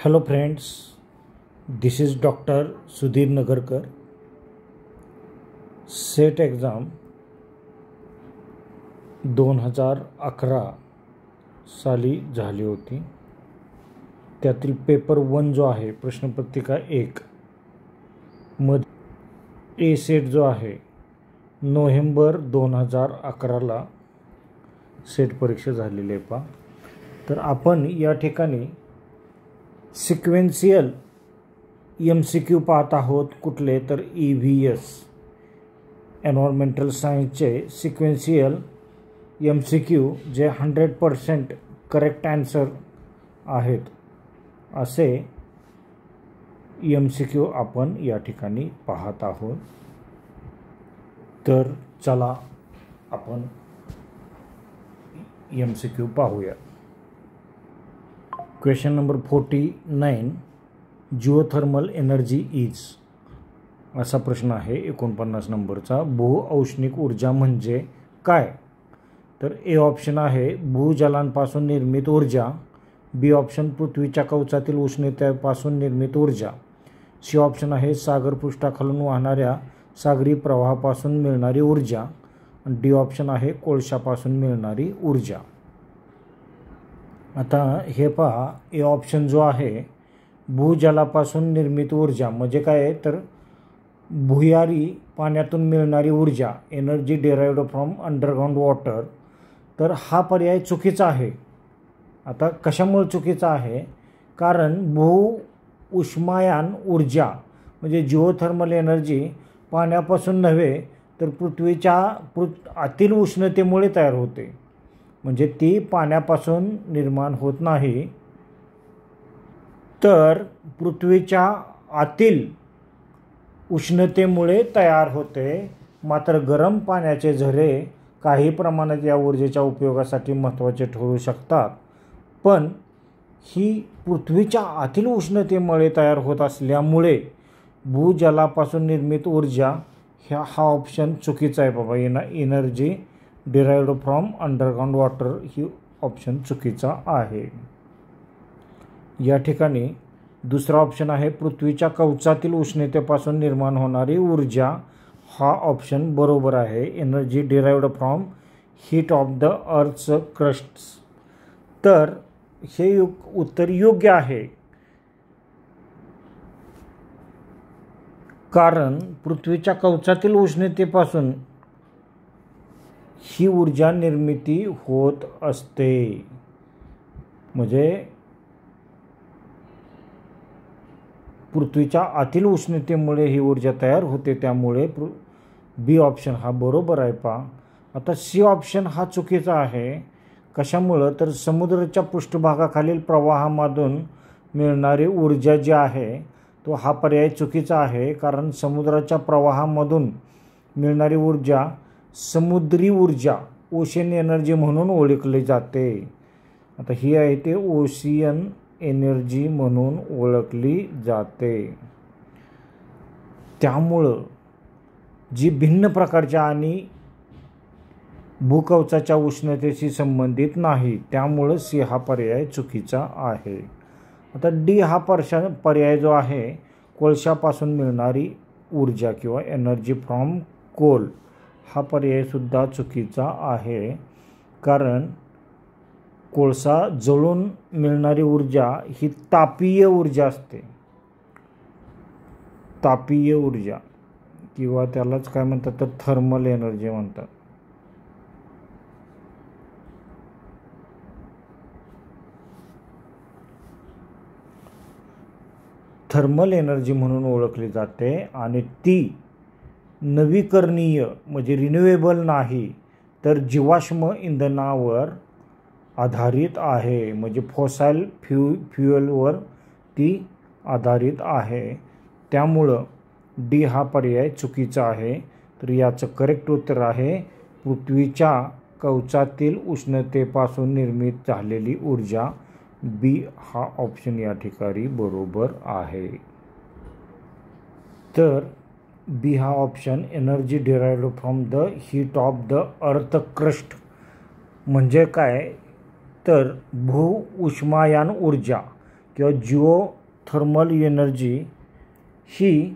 Hello friends, this is Dr. Sudhir Nagarkar. Set exam 2011 साली झाली होती. त्यातील पेपर 1 जो आहे प्रश्नपत्रिका 1 मध्ये ए सेट जो आहे नोव्हेंबर 2011ला सेट परीक्षा झालेली आहे पहा. तर आपण या ठिकाणी सिक्वेन्शियल MCQ पाहत आहोत. कुठले तर EVS एन्व्हायरमेंटल सायन्सचे सिक्वेन्शियल MCQ जे 100% करेक्ट आन्सर आहेत असे MCQ आपण या ठिकाणी पाहत आहोत. तर चला आपण MCQ पाहूया. Question number 49, geothermal energy is असा प्रश्न आहे 49 नंबरचा. भूऔष्णिक ऊर्जा म्हणजे काय? तर ए ऑप्शन आहे भूजलांपासून निर्मित ऊर्जा, बी ऑप्शन पृथ्वीच्या कवचातील उष्णतेपासून निर्मित ऊर्जा, सी ऑप्शन आहे सागरपृष्ठाखालून वाहणाऱ्या सागरी प्रवाहापासून मिळणारी ऊर्जा, आणि डी ऑप्शन आहे कोळशापासून मिळणारी ऊर्जा. आता हे पहा, ए ऑप्शन जो आहे भूजलापासून निर्मित ऊर्जा म्हणजे काय तर भुयारी पाण्यातून मिळणारी ऊर्जा, energy derived from underground water. तर हा पर्याय चुकीचा आहे. आता कशामुळे चुकीचा आहे? कारण उष्मायान ऊर्जा म्हणजे जिओथर्मल एनर्जी पाण्यापासून नव्हे तर पृथ्वीच्या आतील उष्णतेमुळे तयार होते. म्हणजे ती पाण्यापासून निर्माण होत नाही, तर पृथ्वीच्या आतील उष्णतेमुळे तयार होते. मात्र गरम पाण्याचे झरे काही प्रमाणात या ऊर्जेच्या उपयोगासाठी महत्त्वाचे ठरू शकतात, पण ही पृथ्वीच्या आतील उष्णतेमुळे तयार होत असल्यामुळे भूजलापासून निर्मित ऊर्जा हा ऑप्शन चुकीचा आहे बाबा. Energy derived from underground water he option चुकीचा आहे. या ठिकाणी दुसरा ऑप्शन आहे पृथ्वीच्या कवचातील उष्णतेपासून निर्माण होणारी ऊर्जा. हा ऑप्शन बरोबर आहे. Energy derived from heat of the earth's crusts. तर हे उत्तर योग्य आहे, कारण पृथ्वीच्या कवचातील उष्णतेपासून ही ऊर्जा निर्मिती होत असते. म्हणजे पृथ्वीच्या आतील उष्णतेमुळे ही ऊर्जा तयार होते, त्यामुळे बी ऑप्शन हा बरोबर आहे पहा. आता सी ऑप्शन हा चुकीचा आहे. कशामुळं? तर समुद्राच्या पृष्ठभागाखालील प्रवाहामधून मिळणारी ऊर्जा जी आहे तो हा पर्याय चुकीचा आहे. कारण समुद्राच्या प्रवाहामधून मिळणारी ऊर्जा समुद्री ऊर्जा, ओशन एनर्जी म्हणून ओळखली जाते. आता ही आहे ते ओशियन एनर्जी म्हणून ओळखली जाते. त्यामुळं जी भिन्न प्रकारच्या आणि भूकवचाच्या उष्णतेशी संबंधित नाही, त्यामुळं सी हा पर्याय चुकीचा आहे. आता डी हा पर्याय जो आहे कोळशापासून मिळणारी ऊर्जा किंवा एनर्जी फ्रॉम कोल, हा पर्यायसुद्धा चुकीचा आहे. कारण कोळसा जळून मिळणारी ऊर्जा ही तापीय ऊर्जा असते. तापीय ऊर्जा किंवा त्यालाच काय म्हणतात तर थर्मल एनर्जी म्हणतात. थर्मल एनर्जी म्हणून ओळखली जाते आणि ती नवीकरणीय म्हणजे रिन्युएबल नाही, तर जीवाश्म इंधनावर आधारित आहे. म्हणजे फॉसाईल फ्युएलवर ती आधारित आहे. त्यामुळं डी हा पर्याय चुकीचा आहे. तर याचं करेक्ट उत्तर आहे पृथ्वीच्या कवचातील उष्णतेपासून निर्मित झालेली ऊर्जा. बी हा ऑप्शन या ठिकाणी बरोबर आहे. तर बी हा option energy derived from the heat of the earth crust म्हणजे काय तर उष्मायान ऊर्जा किंवा जिओथर्मल एनर्जी ही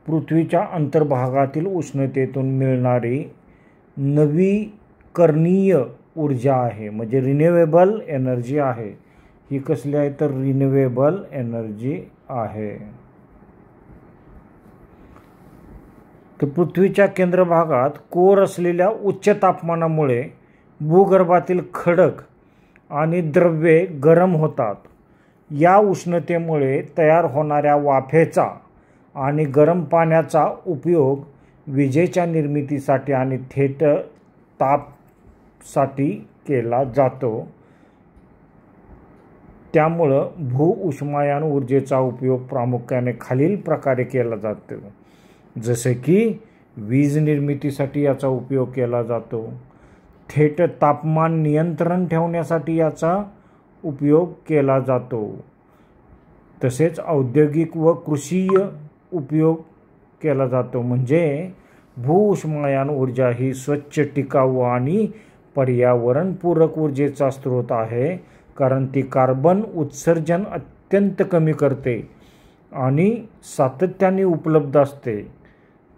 पृथ्वीच्या अंतर्भागातील उष्णतेतून मिळणारी नवीकरणीय ऊर्जा आहे, म्हणजे रिन्युएबल एनर्जी आहे. ही कसली आहे तर रिन्युएबल एनर्जी आहे. तर पृथ्वीच्या केंद्रभागात कोर असलेल्या उच्च तापमानामुळे भूगर्भातील खडक आणि द्रव्ये गरम होतात. या उष्णतेमुळे तयार होणाऱ्या वाफेचा आणि गरम पाण्याचा उपयोग विजेच्या निर्मितीसाठी आणि थेट तापसाठी केला जातो. त्यामुळं भूउष्मायन ऊर्जेचा उपयोग प्रामुख्याने खालील प्रकारे केला जातो. जसे की वीज निर्मितीसाठी याचा उपयोग केला जातो, थेट तापमान नियंत्रण ठेवण्यासाठी याचा उपयोग केला जातो, तसेच औद्योगिक व कृषीय उपयोग केला जातो. म्हणजे भूउष्मायन ऊर्जा ही स्वच्छ, टिकाऊ आणि पर्यावरणपूरक ऊर्जेचा स्रोत आहे, कारण ती कार्बन उत्सर्जन अत्यंत कमी करते आणि सातत्याने उपलब्ध असते.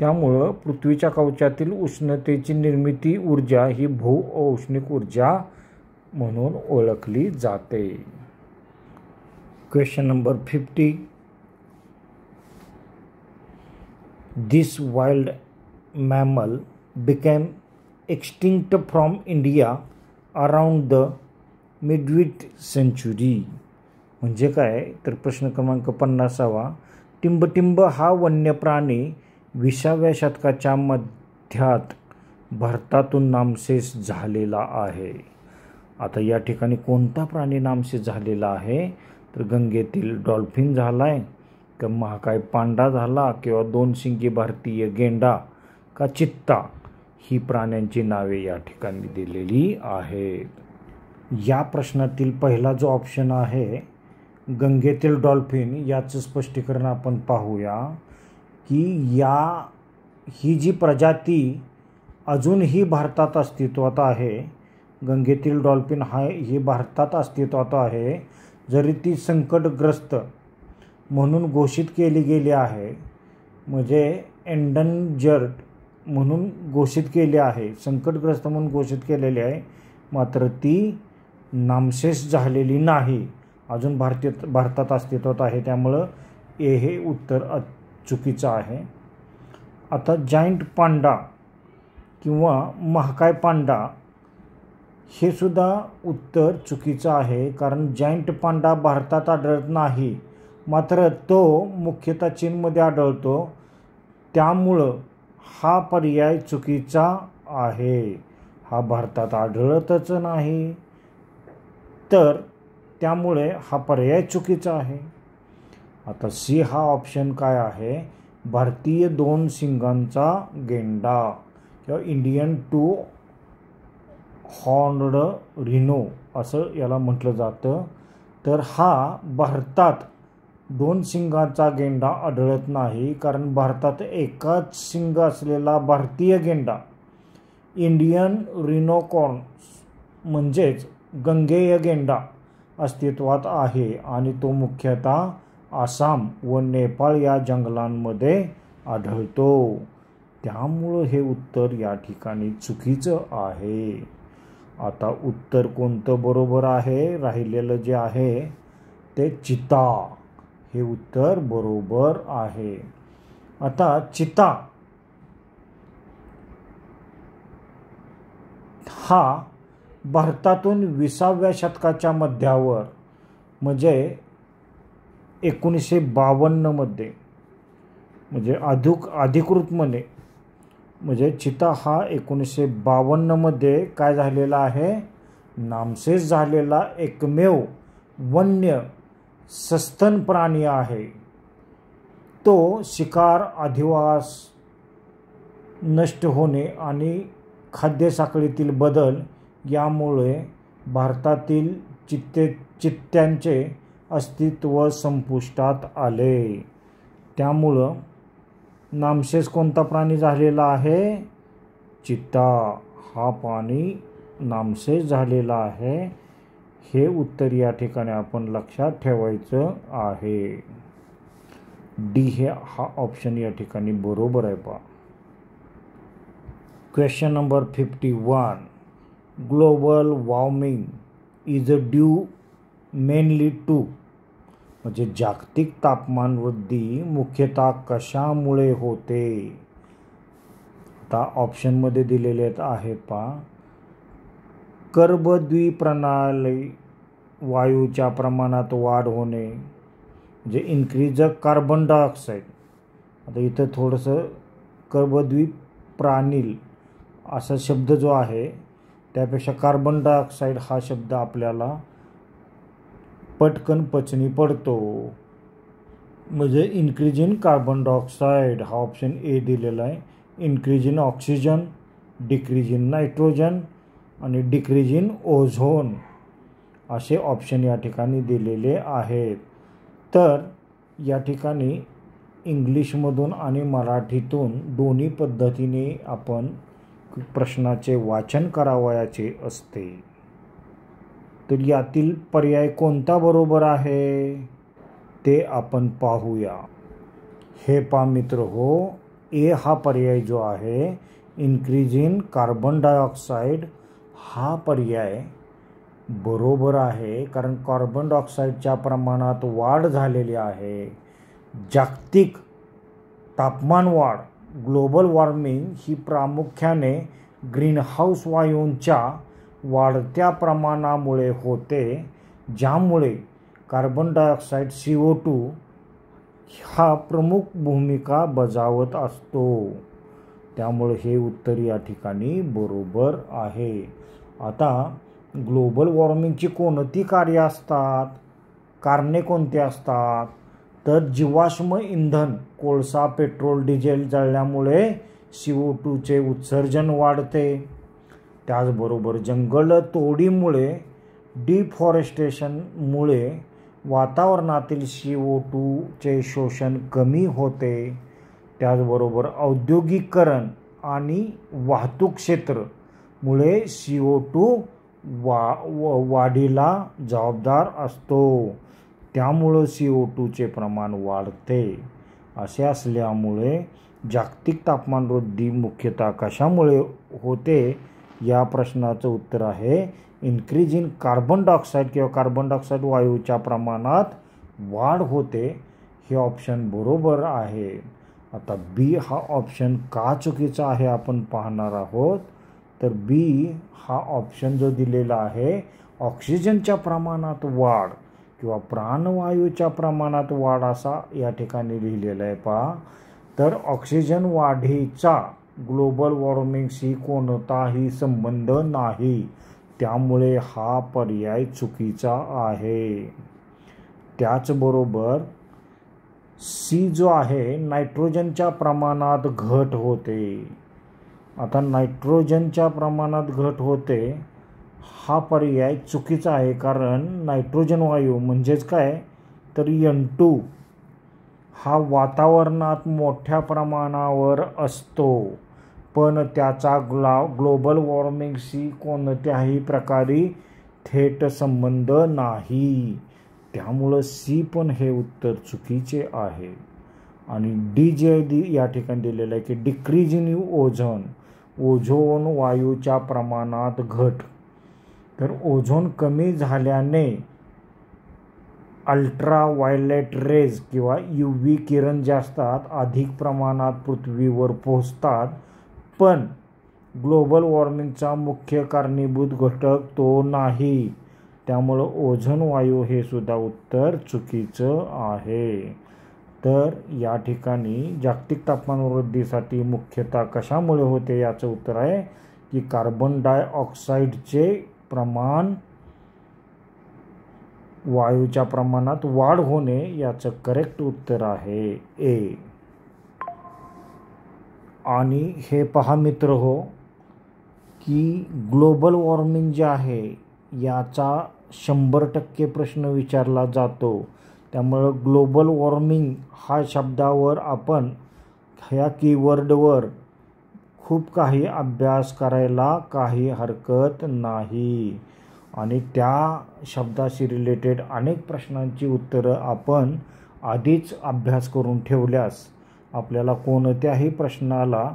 त्यामुळं पृथ्वीच्या कवचातील उष्णतेची निर्मिती ऊर्जा ही भूऔष्णिक ऊर्जा म्हणून ओळखली जाते. Question number 50. This wild mammal became extinct from India around the mid century. म्हणजे काय तर प्रश्न क्रमांक 50. टिंबटिंब हा वन्य प्राणी 20व्या शतकाच्या मध्यात भारतातून नामशेष झालेला आहे. आता या ठिकाणी कोणता प्राणी नामशेष झालेला आहे तर गंगेतील डॉल्फिन झाला आहे का, महाकाय पांडा झाला, किंवा 2 शिंगी भारतीय गेंडा का चित्ता, ही प्राण्यांची नावे या ठिकाणी दिलेली आहेत. या प्रश्नातील पहिला जो ऑप्शन आहे गंगेतील डॉल्फिन, याचं स्पष्टीकरण आपण पाहूया की ही जी प्रजाती अजूनही भारतात अस्तित्वात आहे, गंगेतील डॉल्फिन ही भारतात अस्तित्वात आहे, जरी ती संकटग्रस्त म्हणून घोषित केली गेली आहे, म्हणजे एंडंजर्ड म्हणून घोषित केली आहे, संकटग्रस्त म्हणून घोषित केलेली आहे, मात्र ती नामशेष झालेली नाही, अजून भारतात अस्तित्वात आहे. त्यामुळं हे उत्तर चुकीचं आहे. आता जायंट पांडा किंवा महाकाय पांडा हे सुद्धा उत्तर चुकीचं आहे, कारण जायंट पांडा भारतात आढळत नाही, मात्र तो मुख्यतः चीनमध्ये आढळतो. त्यामुळं हा पर्याय चुकीचा आहे. हा भारतात आढळतच नाही, तर त्यामुळे हा पर्याय चुकीचा आहे. आता सी हा ऑप्शन काय आहे, भारतीय 2 शिंगांचा गेंडा किंवा इंडियन 2 हॉर्नड रिनो असं याला म्हटलं जातं. तर हा भारतात 2 शिंगाचा गेंडा आढळत नाही, कारण भारतात एकाच शिंग असलेला भारतीय गेंडा इंडियन रिनोकॉर्न्स म्हणजेच गंगेय गेंडा अस्तित्वात आहे, आणि तो मुख्यतः आसाम व नेपाळ या जंगलांमध्ये आढळतो. त्यामुळं हे उत्तर या ठिकाणी चुकीचं आहे. आता उत्तर कोणतं बरोबर आहे, राहिलेलं जे आहे ते चिता, हे उत्तर बरोबर आहे. आता चिता हा भारतातून 20व्या शतकाच्या मध्यावर म्हणजे 1952 मध्ये, म्हणजे अधिकृतपणे म्हणजे चिता हा 1952 मध्ये काय झालेला आहे, नामशेष झालेला एकमेव वन्य सस्तन प्राणी आहे. तो शिकार, अधिवास नष्ट होणे आणि खाद्यसाखळीतील बदल यामुळे भारतातील चित्त्यांचे अस्तित्व संपुष्टात आले. त्यामुळं नामशेष कोणता प्राणी झालेला आहे, चित्ता हा प्राणी नामशेष झालेला आहे. हे उत्तर या ठिकाणी आपण लक्षात ठेवायचं आहे. डी हे हा ऑप्शन या ठिकाणी बरोबर आहे पहा. Question number 51. Global warming is due mainly to, म्हणजे जागतिक तापमान वृद्धी मुख्यतः कशामुळे होते. आता ऑप्शनमध्ये दिलेले आहेत पहा. कर्बद्वीप्रणाली वायूच्या प्रमाणात वाढ होणे, म्हणजे इन्क्रीज कार्बन डायऑक्साईड. आता इथं थोडंसं कर्बद्वीप प्राणील असा शब्द जो आहे त्यापेक्षा कार्बन डायऑक्साईड हा शब्द आपल्याला पटकन पचनी पडतो, म्हणजे इन्क्रीज इन कार्बन डायऑक्साईड हा ऑप्शन ए दिलेला आहे. Increase in oxygen, decrease in nitrogen आणि डिक्रीज इन ओझोन असे ऑप्शन या ठिकाणी दिलेले आहेत. तर या ठिकाणी इंग्लिशमधून आणि मराठीतून दोन्ही पद्धतीने आपण प्रश्नाचे वाचन करावयाचे असते. तर यातील पर्याय कोणता बरोबर आहे ते आपण पाहूया. हे पहा मित्र हो, ए हा पर्याय जो आहे इन्क्रीज इन कार्बन डायऑक्साईड हा पर्याय बरोबर आहे, कारण कार्बन डायऑक्साईडच्या प्रमाणात वाढ झालेली आहे. जागतिक तापमान वाढ ग्लोबल वॉर्मिंग ही प्रामुख्याने ग्रीनहाऊस वायूंच्या वाढत्या प्रमाणामुळे होते, ज्यामुळे कार्बन डायऑक्साईड CO2 हा प्रमुख भूमिका बजावत असतो. त्यामुळे हे उत्तर या ठिकाणी बरोबर आहे. आता ग्लोबल वॉर्मिंगची कोणती कार्य असतात, कारणे कोणती असतात, तर जीवाश्म इंधन कोळसा, पेट्रोल, डिझेल जळल्यामुळे CO2चे उत्सर्जन वाढते. त्याचबरोबर जंगल तोडीमुळे, डिफॉरेस्टेशनमुळे वातावरणातील CO2चे शोषण कमी होते. त्याचबरोबर औद्योगिकीकरण आणि वाहतूक क्षेत्रामुळे CO2 वाढीला जबाबदार असतो, त्यामुळं CO2चे प्रमाण वाढते. असे असल्यामुळे जागतिक तापमान वृद्धी मुख्यतः कशामुळे होते या प्रश्नाचं उत्तर आहे इन्क्रीज इन कार्बन डायऑक्साईड किंवा कार्बन डायऑक्साईड वायूच्या प्रमाणात वाढ होते. हे ऑप्शन बरोबर आहे. आता बी हा ऑप्शन का चुकीचा आहे आपण पाहणार आहोत. तर बी हा ऑप्शन जो दिलेला आहे ऑक्सिजनच्या प्रमाणात वाढ किंवा प्राणवायूच्या प्रमाणात वाढ असा या ठिकाणी लिहिलेला आहे पहा. तर ऑक्सिजन वाढीचा ग्लोबल वॉर्मिंगशी कोणताही संबंध नाही, त्यामुळे हा पर्याय चुकीचा आहे. त्याचबरोबर सी जो आहे नायट्रोजनच्या प्रमाणात घट होते. आता नायट्रोजनच्या प्रमाणात घट होते हा पर्याय चुकीचा आहे, कारण नायट्रोजन वायू म्हणजेच काय तर N2 हा वातावरणात मोठ्या प्रमाणावर असतो, पण त्याचा ग्लोबल वॉर्मिंगशी कोणत्याही प्रकारे थेट संबंध नाही. त्यामुळं सी पण हे उत्तर चुकीचे आहे. आणि डी जे या ठिकाणी दिलेलं आहे की डिक्रीज इन ओझोन वायूच्या प्रमाणात घट. तर ओझोन कमी झाल्याने अल्ट्रा व्हायलेट रेज किंवा UV किरण जे असतात अधिक प्रमाणात पृथ्वीवर पोहोचतात, पण ग्लोबल वॉर्मिंगचा मुख्य कारणीभूत घटक तो नाही. त्यामुळं ओझोन वायू हे सुद्धा उत्तर चुकीचं आहे. तर या ठिकाणी जागतिक तापमान वृद्धीसाठी मुख्यतः कशामुळे होते याचं उत्तर आहे की कार्बन डायऑक्साईडचे प्रमाण वायूच्या प्रमाणात वाढ होणे याचं करेक्ट उत्तर आहे ए. आणि हे पहा मित्र हो की ग्लोबल वॉर्मिंग जे आहे याचा 100% प्रश्न विचारला जातो. त्यामुळं ग्लोबल वॉर्मिंग हा शब्दावर आपण ह्या कीवर्डवर खूप काही अभ्यास करायला काही हरकत नाही. आणि त्या शब्दाशी रिलेटेड अनेक प्रश्नांची उत्तरं आपण आधीच अभ्यास करून ठेवल्यास आपल्याला कोणत्याही प्रश्नाला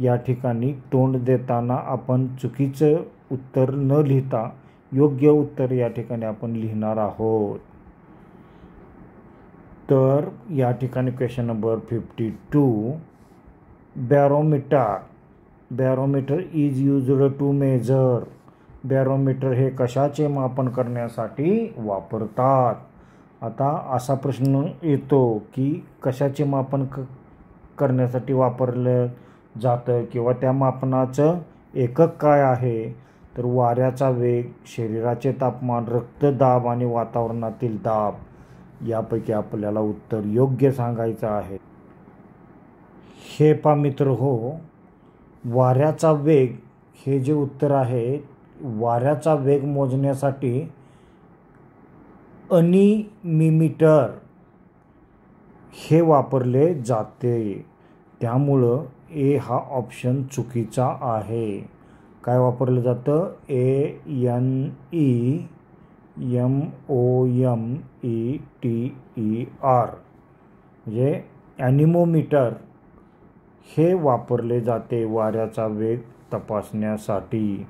या ठिकाणी तोंड देताना आपण चुकीचं उत्तर न लिहिता योग्य उत्तर या ठिकाणी आपण लिहिणार आहोत. तर या ठिकाणी question number 52, barometer is used to measure. Barometer हे कशाचे मापन करण्यासाठी वापरतात. आता असा प्रश्न येतो की कशाचे मापन करण्यासाठी वापरलं जातं किंवा त्या मापनाचं एकक काय आहे. तर वाऱ्याचा वेग, शरीराचे तापमान, रक्तदाब आणि वातावरणातील दाब यापैकी आपल्याला उत्तर योग्य सांगायचं आहे. हे पहा मित्र हो, वाऱ्याचा वेग हे जे उत्तर आहे, वाऱ्याचा वेग मोजण्यासाठी अनिमीटर हे वापरले जाते. त्यामुळं ए हा ऑप्शन चुकीचा आहे. काय वापरलं जातं? ANEMOMETER म्हणजे ॲनिमोमीटर हे वापरले जाते वाऱ्याचा वेग तपासण्यासाठी.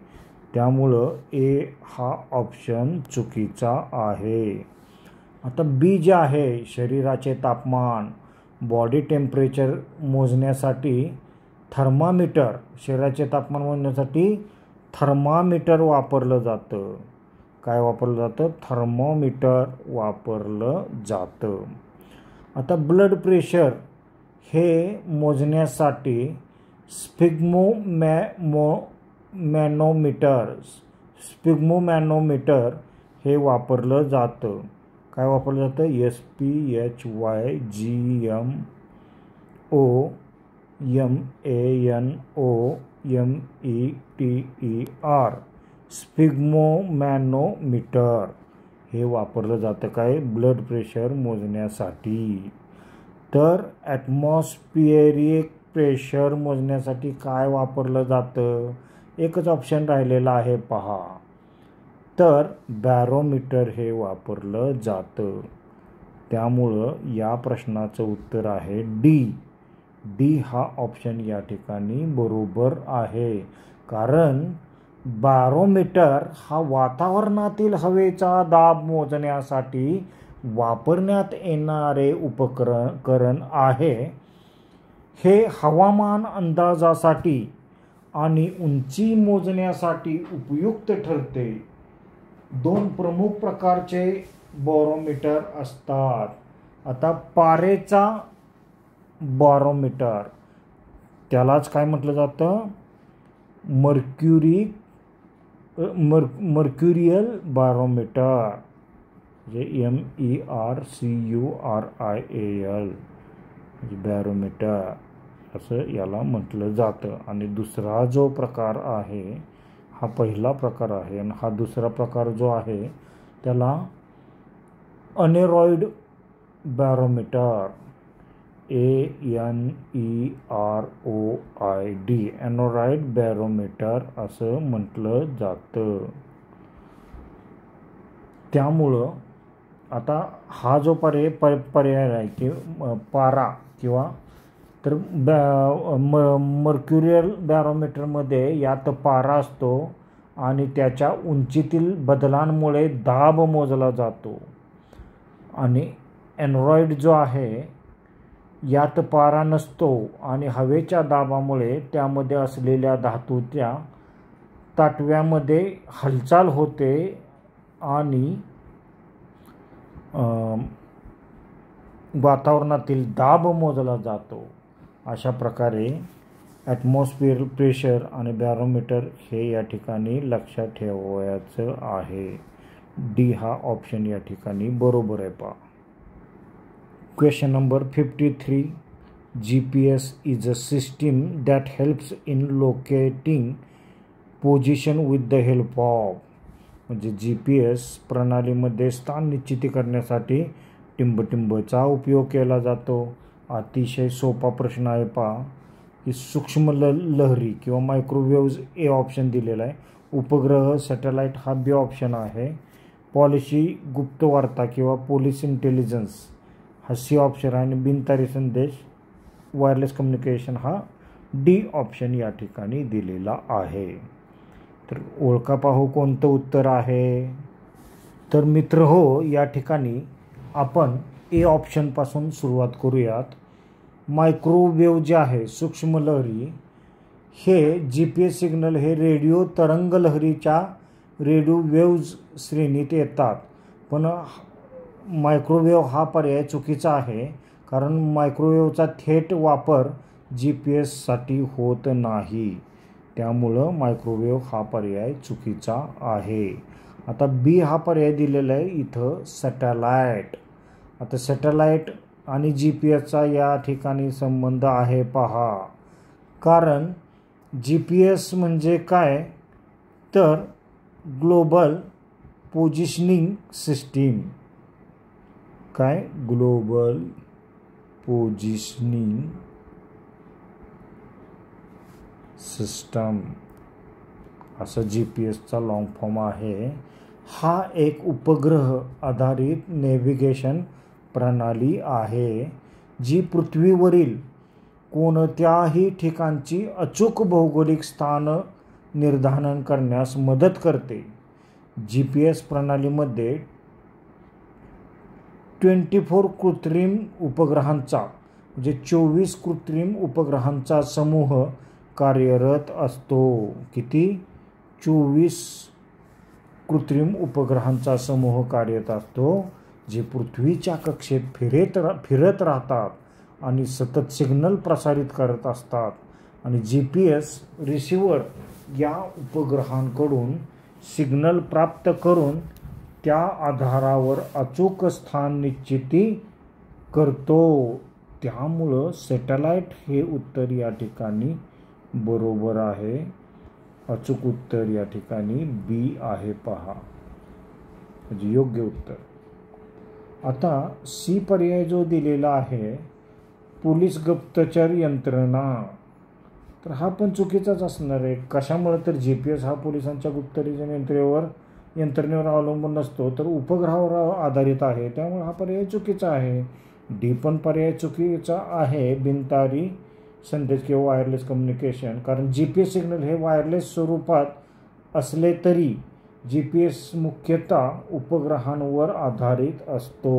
त्यामुळं ए हा ऑप्शन चुकीचा आहे. आता बी जे आहे, शरीराचे तापमान, बॉडी टेम्परेचर मोजण्यासाठी थर्मामीटर, शरीराचे तापमान मोजण्यासाठी थर्मामीटर वापरलं जातं. काय वापरलं जातं? थर्मोमीटर वापरलं जातं. आता ब्लड प्रेशर हे मोजण्यासाठी स्पिग्मोमॅनोमीटर हे वापरलं जातं. काय वापरलं जातं? SPHYGMOMANOMETER स्पिग्मोमॅनोमीटर हे वापरलं जातं काय? ब्लड प्रेशर मोजण्यासाठी. तर ॲटमॉस्फिअरिक प्रेशर मोजण्यासाठी काय वापरलं जातं? एकच ऑप्शन राहिलेला आहे पहा. तर बॅरोमीटर हे वापरलं जातं. त्यामुळं या प्रश्नाचं उत्तर आहे डी हा ऑप्शन या ठिकाणी बरोबर आहे. कारण बॅरोमीटर हा वातावरणातील हवेचा दाब मोजण्यासाठी वापरण्यात येणारे उपकरण आहे. हे हवामान अंदाजासाठी आणि उंची मोजण्यासाठी उपयुक्त ठरते. 2 प्रमुख प्रकारचे बॅरोमीटर असतात. आता पारेचा बॅरोमीटर, त्यालाच काय म्हटलं जातं? मर्क्युरियल बॅरोमीटर म्हणजे MERCURIAL बॅरोमीटर असं याला म्हटलं जातं. आणि दुसरा जो प्रकार आहे, हा पहिला प्रकार आहे आणि हा दुसरा प्रकार जो आहे त्याला अनेरॉइड बॅरोमीटर ANEROID अनेरॉइड बॅरोमीटर असं म्हटलं जातं. त्यामुळं आता हा जो पर्याय आहे की पारा किंवा तर मर्क्युरियल बॅरोमीटरमध्ये यात पारा असतो आणि त्याच्या उंचीतील बदलांमुळे दाब मोजला जातो. आणि अनेरॉइड जो आहे यात पारा नसतो आणि हवेच्या दाबामुळे त्यामध्ये असलेल्या धातूच्या ताटव्यामध्ये हालचाल होते आणि वातावरणातील दाब मोजला जातो. अशा प्रकारे ॲटमॉस्फिअर प्रेशर आणि बॅरोमीटर हे या ठिकाणी लक्षात ठेवायचं आहे. डी हा ऑप्शन या ठिकाणी बरोबर आहे पहा. Question number 53, GPS is a system that helps in locating position with the help of. म्हणजे GPS प्रणालीमध्ये स्थान निश्चिती करण्यासाठी टिंबटिंबचा उपयोग केला जातो. अतिशय सोपा प्रश्न आहे पहा की सूक्ष्म लहरी किंवा मायक्रोवेव्ज ए ऑप्शन दिलेला आहे. उपग्रह सॅटेलाईट हा बी ऑप्शन आहे. पॉलिसी गुप्तवार्ता किंवा पोलीस इंटेलिजन्स हा सी ऑप्शन आहे. आणि बिनतारी संदेश वायरलेस कम्युनिकेशन हा डी ऑप्शन या ठिकाणी दिलेला आहे. तर ओळखा पाहू कोणतं उत्तर आहे. तर मित्र हो, या ठिकाणी आपण ए ऑप्शनपासून सुरुवात करूयात. मायक्रोवेव्ह जे आहे सूक्ष्म लहरी, हे GPS सिग्नल हे रेडिओ तरंग लहरीच्या रेडिओ वेव्ज श्रेणीत येतात. पण मायक्रोवेव्ह हा पर्याय चुकीचा आहे, कारण मायक्रोवेव्हचा थेट वापर GPSसाठी होत नाही. त्यामुळं मायक्रोवेव्ह हा पर्याय चुकीचा आहे. आता बी हा पर्याय दिलेला आहे इथं सॅटेलाईट. आता सॅटेलाईट आणि GPS या ठिकाणी संबंध आहे पहा. कारण GPS म्हणजे काय, तर ग्लोबल पोझिशनिंग सिस्टीम. काय, ग्लोबल पोझिशनिंग सिस्टम असं GPSचा लॉंग फॉर्म आहे. हा एक उपग्रह आधारित नेव्हिगेशन प्रणाली आहे, जी पृथ्वीवरील कोणत्याही ठिकाणची अचूक भौगोलिक स्थान निर्धारण करण्यास मदत करते. GPS प्रणालीमध्ये 24 कृत्रिम उपग्रहांचा म्हणजे 24 कृत्रिम उपग्रहांचा समूह कार्यरत असतो. किती? 24 कृत्रिम उपग्रहांचा समूह कार्यरत असतो, जे पृथ्वीच्या कक्षेत फिरत राहतात आणि सतत सिग्नल प्रसारित करत असतात. आणि GPS रिसिव्हर या उपग्रहांकडून सिग्नल प्राप्त करून त्या आधारावर अचूक स्थान निश्चिती करतो. त्यामुळं सॅटेलाईट हे उत्तर या ठिकाणी बरोबर आहे. अचूक उत्तर या ठिकाणी बी आहे पहा, म्हणजे योग्य उत्तर. आता सी पर्याय जो दिलेला आहे पोलीस गुप्तचर यंत्रणा, तर हा पण चुकीचाच असणार आहे. कशामुळे, तर GPS हा पोलिसांच्या गुप्तचर यंत्रणेवर अवलंबून नसतो, तर उपग्रहावर आधारित आहे. त्यामुळे हा पर्याय चुकीचा आहे. डी पण पर्याय चुकीचा आहे, बिनतारी संदेश किंवा वायरलेस कम्युनिकेशन. कारण GPS सिग्नल हे वायरलेस स्वरूपात असले तरी GPS मुख्यतः उपग्रहांवर आधारित असतो.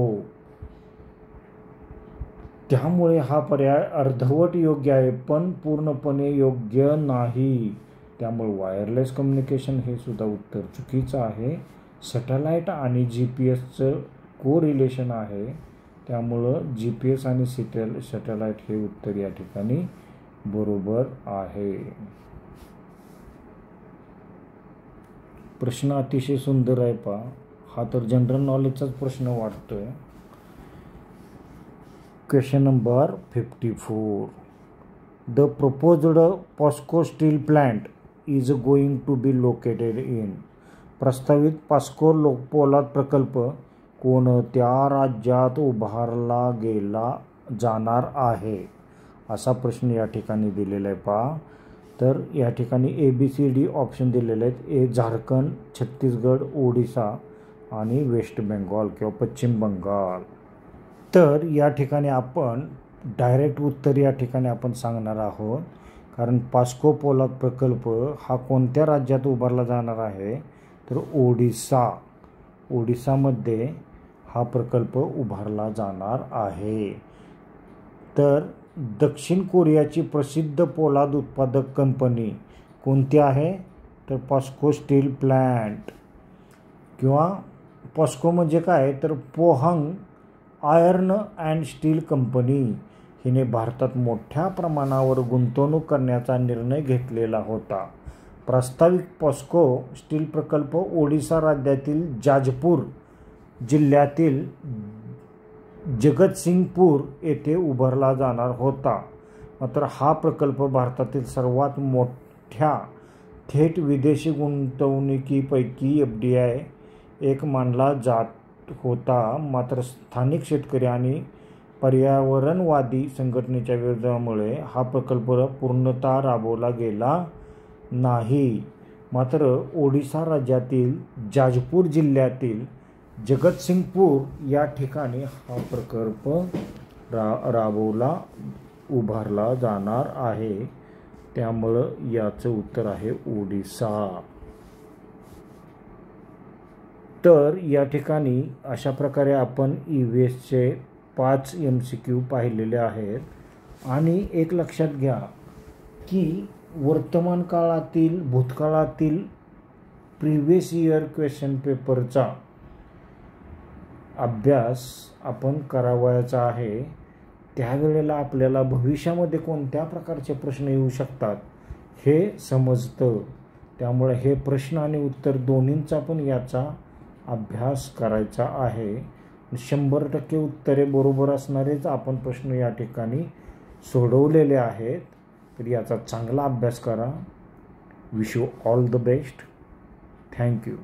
त्यामुळे हा पर्याय अर्धवट योग्य आहे, पण पूर्णपणे योग्य नाही. त्यामुळे वायरलेस कम्युनिकेशन हे सुद्धा उत्तर चुकीचं आहे. सॅटेलाईट आणि GPSचं कोरिलेशन आहे, त्यामुळं GPS आणि सॅटेलाईट हे उत्तर या ठिकाणी बरोबर आहे. प्रश्न अतिशय सुंदर आहे पहा. हा तर जनरल नॉलेजचाच प्रश्न वाटतोय. Question number 54. The proposed POSCO steel plant is going to be located in. प्रस्तावित पॉस्को पोलाद प्रकल्प कोणत्या राज्यात उभारला जाणार आहे, असा प्रश्न या ठिकाणी दिलेला आहे पहा. तर या ठिकाणी ABCD ऑप्शन दिलेले आहेत. ए झारखंड, छत्तीसगड, ओडिसा आणि वेस्ट बेंगॉल किंवा पश्चिम बंगाल. तर या ठिकाणी आपण डायरेक्ट उत्तर या ठिकाणी आपण सांगणार आहोत. कारण पॉस्को पोलाद प्रकल्प हा कोणत्या राज्यात उभारला जाणार आहे, तर ओडिसामध्ये हा प्रकल्प उभारला जाणार आहे. तर दक्षिण कोरियाची प्रसिद्ध पोलाद उत्पादक कंपनी कोणती आहे, तर पॉस्को स्टील प्लांट. किंवा पॉस्को म्हणजे काय, तर पोहंग आयर्न अँड स्टील कंपनी हिने भारतात मोठ्या प्रमाणावर गुंतवणूक करण्याचा निर्णय घेतलेला होता. प्रस्तावित पॉस्को स्टील प्रकल्प ओडिसा राज्यातील जाजपूर जिल्ह्यातील जगतसिंगपूर येथे उभारला जाणार होता. मात्र हा प्रकल्प भारतातील सर्वात मोठ्या थेट विदेशी गुंतवणुकीपैकी FDI एक मानला जात होता. मात्र स्थानिक शेतकरी आणि पर्यावरणवादी संघटनेच्या विरोधामुळे हा प्रकल्प पूर्णतः राबवला गेला नाही. मात्र ओडिशा राज्यातील जाजपूर जिल्ह्यातील जगतसिंगपूर या ठिकाणी हा प्रकल्प उभारला जाणार आहे. त्यामुळं याचं उत्तर आहे ओडिसा. तर या ठिकाणी अशा प्रकारे आपण EVSचे 5 MCQ पाहिलेले आहेत. आणि एक लक्षात घ्या की वर्तमान काळातील भूतकाळातील प्रिव्हियस इयर क्वेश्चन पेपरचा अभ्यास आपण करावयाचा आहे. त्यावेळेला आपल्याला भविष्यामध्ये कोणत्या प्रकारचे प्रश्न येऊ शकतात हे समजतं. त्यामुळे हे प्रश्न आणि उत्तर दोन्हींचा पण याचा अभ्यास करायचा आहे. 100% उत्तरे बरोबर असणारेच आपण प्रश्न या ठिकाणी सोडवलेले आहेत. तर याचा चांगला अभ्यास करा. Wish you all the best. Thank you.